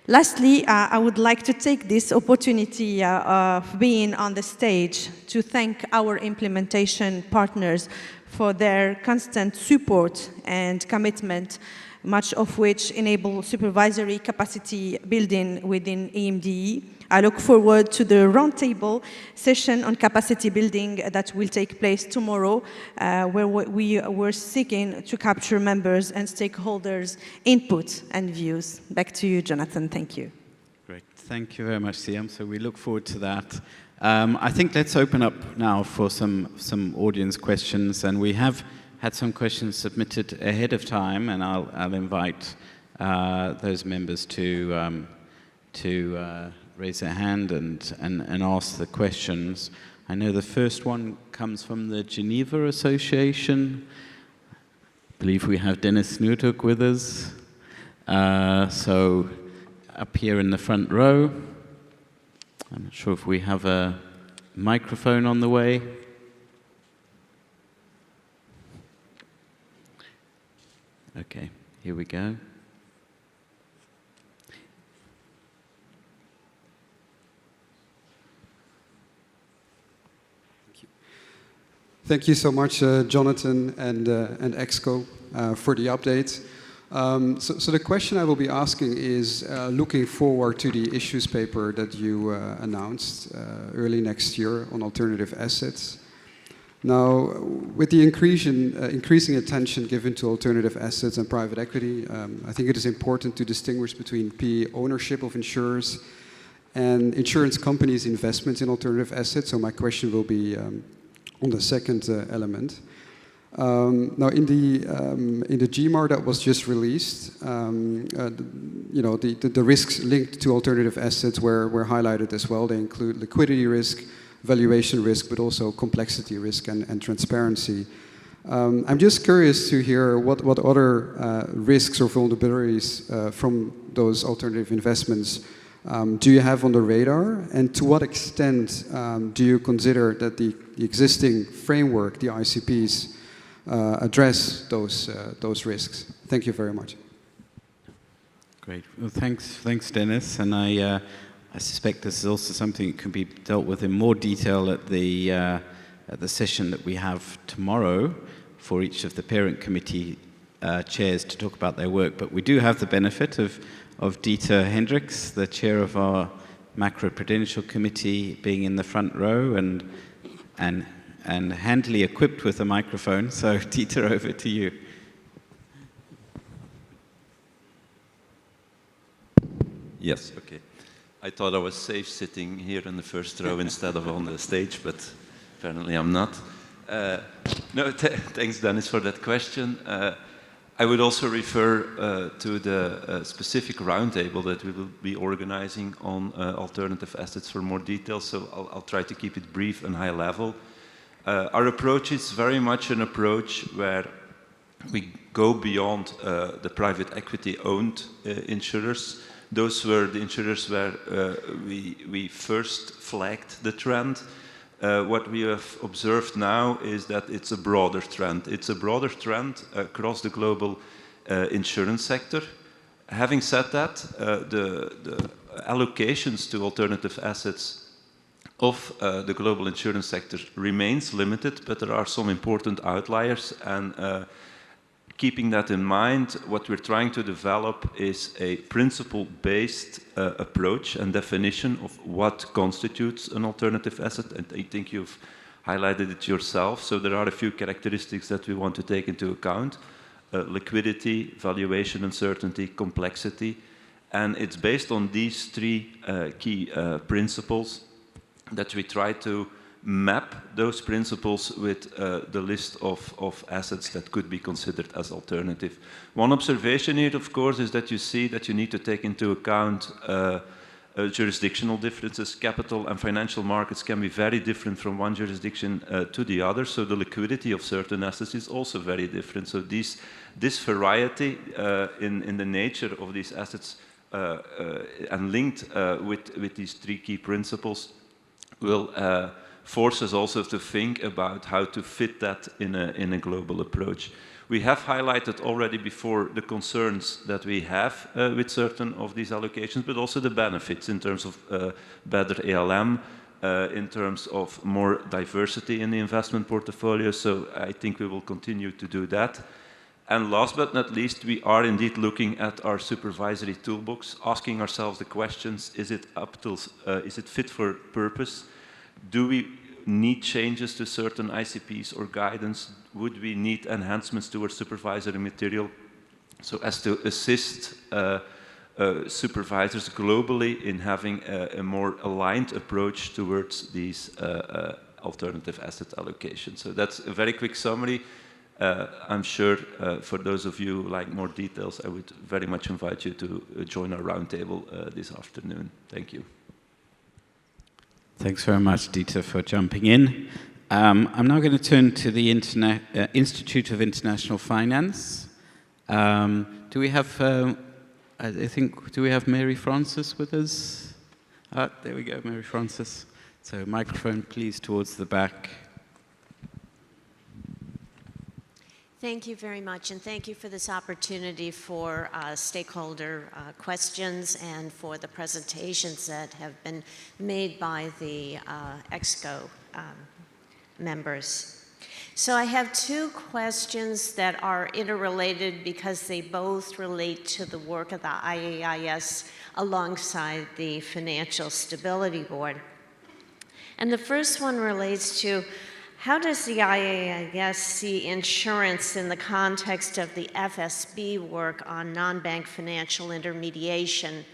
Lastly, I would like to take this opportunity of being on the stage to thank our implementation partners for their constant support and commitment, much of which enable supervisory capacity building within EMDE. I look forward to the roundtable session on capacity building that will take place tomorrow, where we were seeking to capture members' and stakeholders' input and views. Back to you, Jonathan. Thank you. Great. Thank you very much, Siam. So we look forward to that. I think let's open up now for some audience questions, and we have had some questions submitted ahead of time, and I'll invite those members to raise their hand and ask the questions. I know the first one comes from the Geneva Association. I believe we have Dennis Snoetuk with us. So up here in the front row. I'm not sure if we have a microphone on the way. Okay, here we go. Thank you so much, Jonathan and Exco, for the update. So the question I will be asking is looking forward to the issues paper that you announced early next year on alternative assets. Now, with the increasing attention given to alternative assets and private equity, I think it is important to distinguish between PE ownership of insurers and insurance companies' investments in alternative assets. So my question will be on the second element. Now, in the GMAR that was just released, the risks linked to alternative assets were highlighted as well. They include liquidity risk, valuation risk, but also complexity risk and transparency. I'm just curious to hear what other risks or vulnerabilities from those alternative investments do you have on the radar, and to what extent do you consider that the existing framework, the ICPs, address those risks? Thank you very much. Great. Well, thanks, Dennis. And I suspect this is also something that can be dealt with in more detail at the session that we have tomorrow for each of the parent committee chairs to talk about their work. But we do have the benefit of Dieter Hendrickx, the chair of our Macroprudential committee, being in the front row and handily equipped with a microphone. So, Dieter, over to you. Yes, okay. I thought I was safe sitting here in the first row instead of on the stage, but apparently I'm not. Thanks, Dennis, for that question. I would also refer to the specific roundtable that we will be organizing on alternative assets for more details, so I'll try to keep it brief and high level. Our approach is very much an approach where we go beyond the private equity-owned insurers. Those were the insurers where we first flagged the trend. what we have observed now is that it's a broader trend. It's a broader trend across the global insurance sector. Having said that, the allocations to alternative assets of the global insurance sector remains limited, but there are some important outliers, and keeping that in mind, what we're trying to develop is a principle-based approach and definition of what constitutes an alternative asset, and I think you've highlighted it yourself. So there are a few characteristics that we want to take into account: liquidity, valuation uncertainty, complexity, and it's based on these three key principles that we try to map those principles with the list of assets that could be considered as alternative. One observation here, of course, is that you see that you need to take into account jurisdictional differences. Capital and financial markets can be very different from one jurisdiction to the other, so the liquidity of certain assets is also very different. So this variety in the nature of these assets and linked with these three key principles will force us also to think about how to fit that in a global approach. We have highlighted already before the concerns that we have with certain of these allocations, but also the benefits in terms of better ALM, in terms of more diversity in the investment portfolio. So I think we will continue to do that. And last but not least, we are indeed looking at our supervisory toolbox, asking ourselves the questions: is it fit for purpose? Do we need changes to certain ICPs or guidance? Would we need enhancements to our supervisory material so as to assist supervisors globally in having a more aligned approach towards these alternative asset allocations? So that's a very quick summary. I'm sure for those of you who like more details, I would very much invite you to join our roundtable this afternoon. Thank you. Thanks very much, Dieter, for jumping in. I'm now going to turn to the Institute of International Finance. Do we have, do we have Mary Francis with us? There we go, Mary Francis. So microphone, please, towards the back. Thank you very much, and thank you for this opportunity for stakeholder questions and for the presentations that have been made by the Exco members. So I have two questions that are interrelated because they both relate to the work of the IAIS alongside the Financial Stability Board. And the first one relates to: how does the IAIS see insurance in the context of the FSB work on non-bank financial intermediation?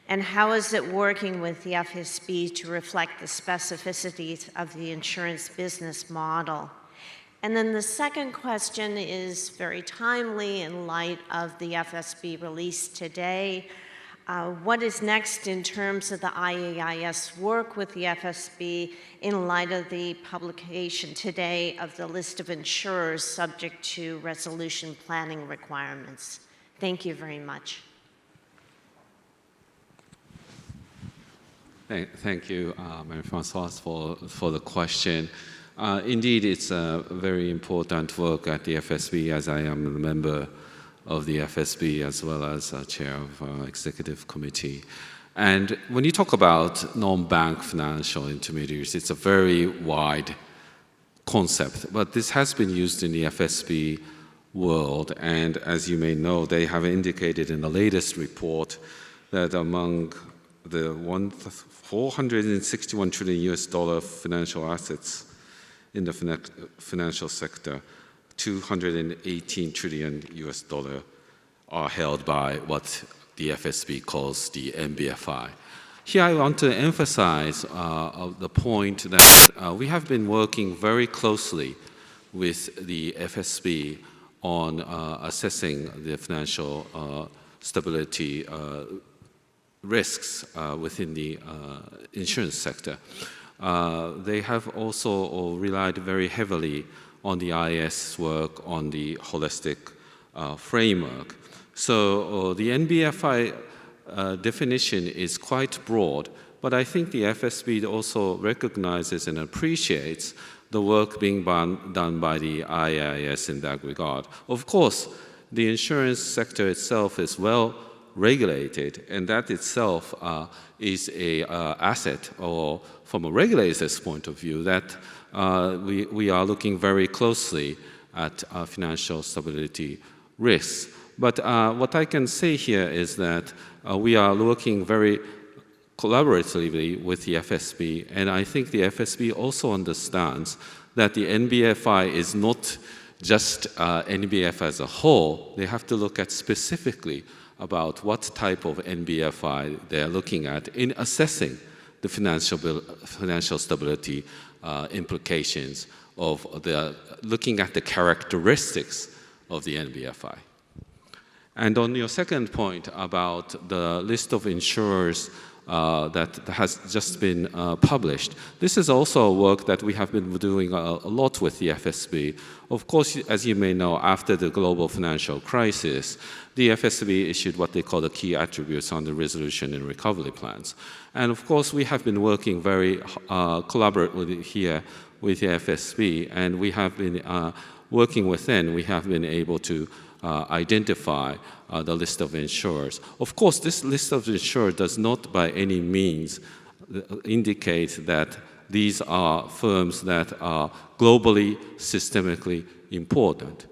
And how is it working with the FSB to reflect the specificities of the insurance business model? And then the second question is very timely in light of the FSB release today. What is next in terms of the IAIS work with the FSB in light of the publication today of the list of insurers subject to resolution planning requirements? Thank you very much. Thank you, Marie-Françoise, for the question. Indeed, it's a very important work at the FSB, as I am a member of the FSB as well as chair of executive committee. And when you talk about non-bank financial intermediaries, it's a very wide concept, but this has been used in the FSB world. And as you may know, they have indicated in the latest report that among the $461 trillion US financial assets in the financial sector, 218 trillion US dollar are held by what the FSB calls the NBFI. Here I want to emphasize the point that we have been working very closely with the FSB on assessing the financial stability risks within the insurance sector. They have also relied very heavily on the IAIS work on the holistic framework. So the NBFI definition is quite broad, but I think the FSB also recognizes and appreciates the work being done by the IAIS in that regard. Of course, the insurance sector itself is well regulated, and that itself is an asset, or from a regulator's point of view, that we are looking very closely at financial stability risks. But what I can say here is that we are working very collaboratively with the FSB, and I think the FSB also understands that the NBFI is not just NBF as a whole. They have to look at specifically about what type of NBFI they're looking at in assessing the financial stability implications of looking at the characteristics of the NBFI. And on your second point about the list of insurers that has just been published, this is also work that we have been doing a lot with the FSB. Of course, as you may know, after the global financial crisis, the FSB issued what they call the key attributes on the resolution and recovery plans. And of course, we have been working very collaboratively here with the FSB, and we have been working within, we have been able to identify the list of insurers. Of course, this list of insurers does not by any means indicate that these are firms that are globally, systemically important.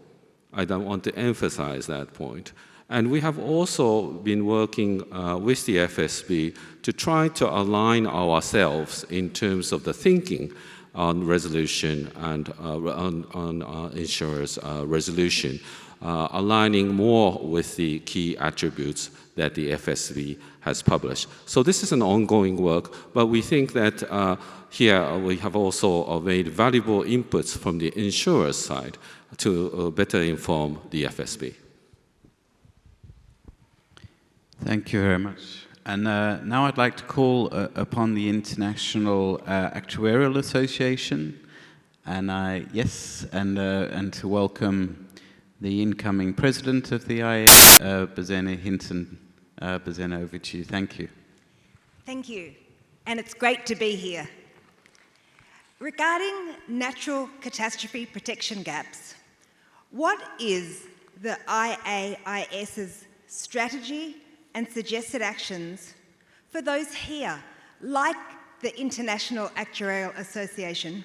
I don't want to emphasize that point. And we have also been working with the FSB to try to align ourselves in terms of the thinking on resolution and on insurers' resolution, aligning more with the key attributes that the FSB has published. So this is an ongoing work, but we think that here we have also made valuable inputs from the insurer's side to better inform the FSB. Thank you very much. And now I'd like to call upon the International Actuarial Association, and and to welcome the incoming president of the IAIS, Bezena Hinton. Bezena, over to you. Thank you. Thank you, and it's great to be here. Regarding natural catastrophe protection gaps, what is the IAIS's strategy and suggested actions for those here, like the International Actuarial Association,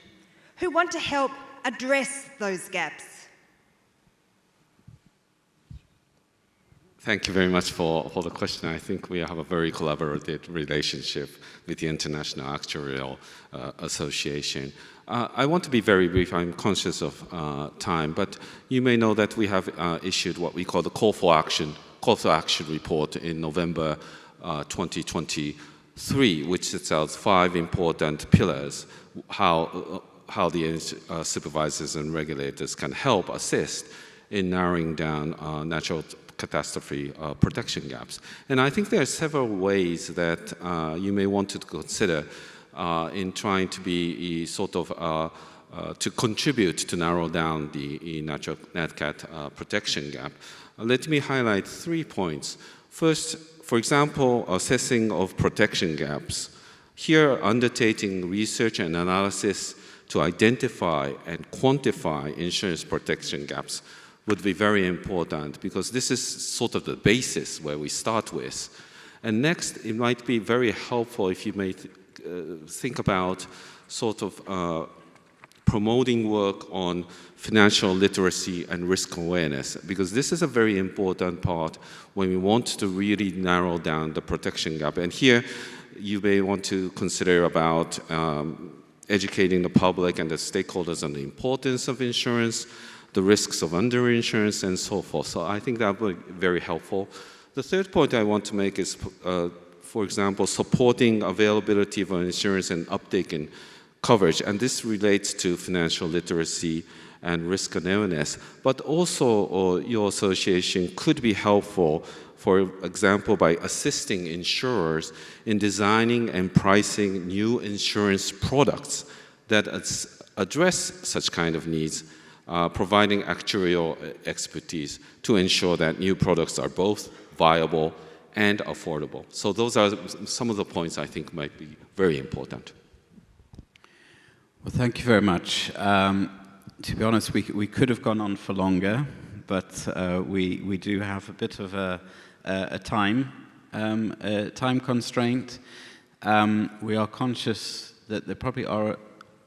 who want to help address those gaps? Thank you very much for the question. I think we have a very collaborative relationship with the International Actuarial Association. I want to be very brief. I'm conscious of time, but you may know that we have issued what we call the Call for Action report in November 2023, which sets out 5 important pillars, how the supervisors and regulators can help assist in narrowing down natural catastrophe protection gaps. And I think there are several ways that you may want to consider in trying to be sort of to contribute to narrow down the natural nat cat protection gap. Let me highlight 3 points. First, for example, assessing of protection gaps. Here, undertaking research and analysis to identify and quantify insurance protection gaps would be very important, because this is sort of the basis where we start with. And next, it might be very helpful if you may think about sort of promoting work on financial literacy and risk awareness, because this is a very important part when we want to really narrow down the protection gap. And here, you may want to consider about educating the public and the stakeholders on the importance of insurance, the risks of underinsurance, and so forth. So I think that would be very helpful. The third point I want to make is, for example, supporting availability of insurance and uptake in coverage. And this relates to financial literacy and risk awareness. But also, your association could be helpful, for example, by assisting insurers in designing and pricing new insurance products that address such kind of needs, providing actuarial expertise to ensure that new products are both viable and affordable. So those are some of the points I think might be very important. Well, thank you very much. To be honest, we could have gone on for longer, but we do have a bit of a time constraint. We are conscious that there probably are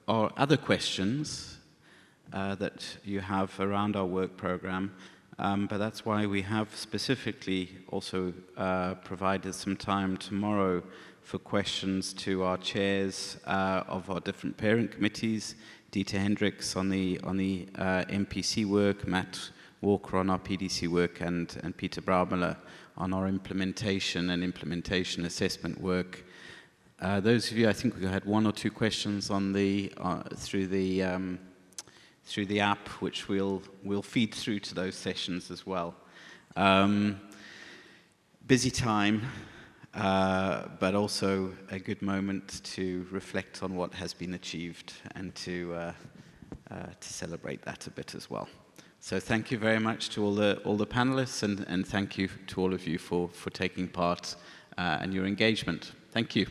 other questions that you have around our work program, but that's why we have specifically also provided some time tomorrow for questions to our chairs of our different parent committees, Dieter Hendrickx on the MPC work, Matt Walker on our PDC work, and Peter Braumüller on our implementation and implementation assessment work. Those of you, I think we had one or two questions on the through the app, which we'll feed through to those sessions as well. Busy time, but also a good moment to reflect on what has been achieved and to celebrate that a bit as well. So thank you very much to all the panelists, and thank you to all of you for taking part and your engagement. Thank you.